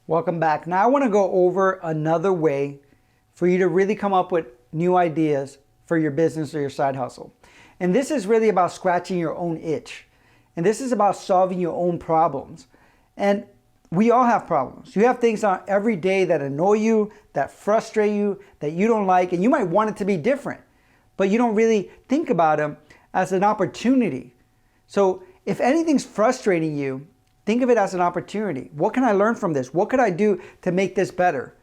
Welcome back. Now I want to go over another way for you to really come up with new ideas for your business or your side hustle. And this is really about scratching your own itch. And this is about solving your own problems. And we all have problems. You have things on every day that annoy you, that frustrate you, that you don't like, and you might want it to be different, but you don't really think about them as an opportunity. So if anything's frustrating you, think of it as an opportunity. What can I learn from this? What could I do to make this better?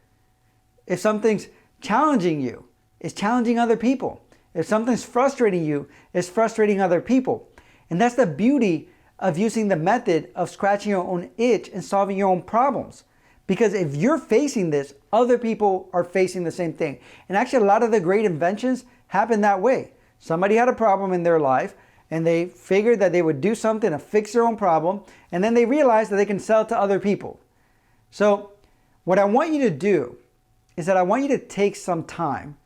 If something's challenging you, it's challenging other people. If something's frustrating you, it's frustrating other people. And that's the beauty of using the method of scratching your own itch and solving your own problems. Because if you're facing this, other people are facing the same thing. And actually, a lot of the great inventions happen that way. Somebody had a problem in their life, and they figured that they would do something to fix their own problem, and then they realized that they can sell it to other people. So what I want you to do is that I want you to take some time,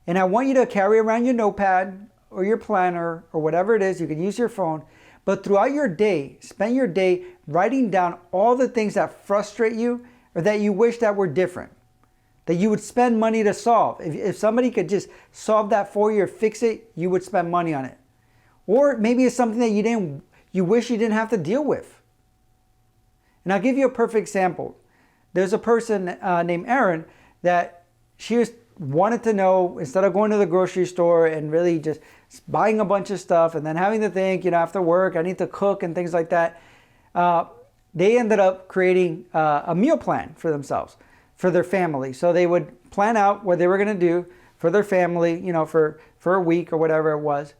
and I want you to carry around your notepad or your planner or whatever it is. You can use your phone, but throughout your day, spend your day writing down all the things that frustrate you or that you wish that were different, that you would spend money to solve. If somebody could just solve that for you or fix it, you would spend money on it. Or maybe it's something that you wish you didn't have to deal with. And I'll give you a perfect example. There's a person named Erin that she wanted to know, instead of going to the grocery store and really just buying a bunch of stuff and then having to think, after work, I need to cook and things like that. They ended up creating a meal plan for themselves, for their family. So they would plan out what they were going to do for their family, for a week or whatever it was.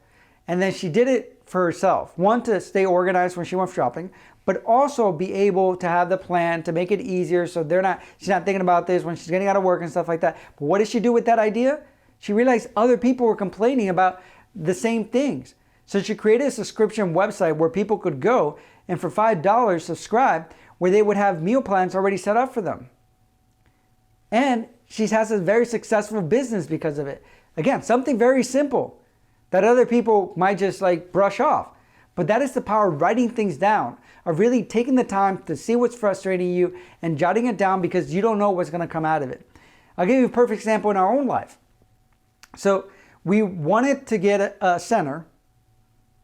And then she did it for herself. One, to stay organized when she went shopping, but also be able to have the plan to make it easier so she's not thinking about this when she's getting out of work and stuff like that. But what did she do with that idea? She realized other people were complaining about the same things. So she created a subscription website where people could go and for $5 subscribe, where they would have meal plans already set up for them. And she has a very successful business because of it. Again, something very simple that other people might just brush off. But that is the power of writing things down, of really taking the time to see what's frustrating you and jotting it down, because you don't know what's going to come out of it. I'll give you a perfect example in our own life. So we wanted to get a center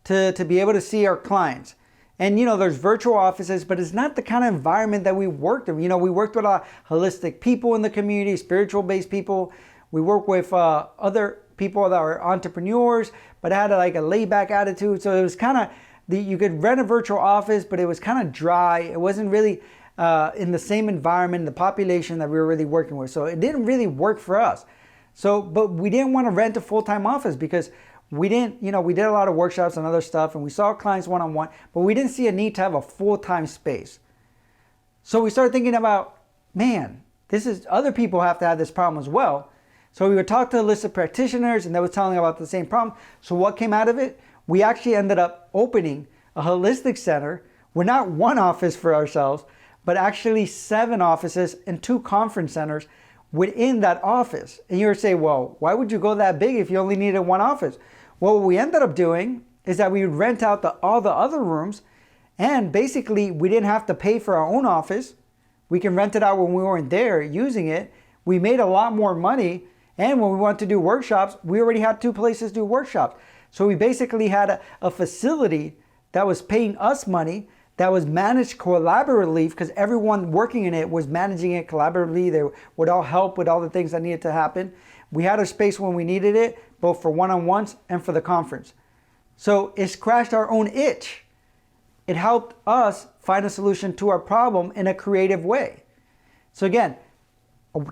to be able to see our clients. And there's virtual offices, but it's not the kind of environment that we worked in. We worked with a lot of holistic people in the community, spiritual-based people. We work with other people that are entrepreneurs, but had a laid-back attitude. So it was kind of, you could rent a virtual office, but it was kind of dry. It wasn't really in the same environment, the population that we were really working with. So it didn't really work for us. So, but we didn't want to rent a full-time office because we didn't, we did a lot of workshops and other stuff, and we saw clients one-on-one, but we didn't see a need to have a full-time space. So we started thinking about, man, other people have to have this problem as well. So we would talk to a list of practitioners, and they were telling about the same problem. So what came out of it? We actually ended up opening a holistic center with not one office for ourselves, but actually 7 offices and 2 conference centers within that office. And you would say, well, why would you go that big if you only needed 1 office? Well, what we ended up doing is that we would rent out all the other rooms, and basically we didn't have to pay for our own office. We can rent it out when we weren't there using it. We made a lot more money. And when we wanted to do workshops, we already had 2 places to do workshops. So we basically had a facility that was paying us money, that was managed collaboratively, because everyone working in it was managing it collaboratively. They would all help with all the things that needed to happen. We had a space when we needed it, both for one-on-ones and for the conference. So it scratched our own itch. It helped us find a solution to our problem in a creative way. So again,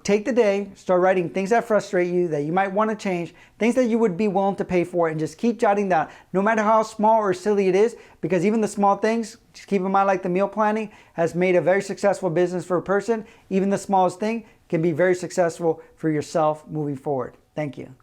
take the day, start writing things that frustrate you, that you might want to change, things that you would be willing to pay for, and just keep jotting down, no matter how small or silly it is, because even the small things, just keep in mind, like the meal planning has made a very successful business for a person. Even the smallest thing can be very successful for yourself moving forward. Thank you.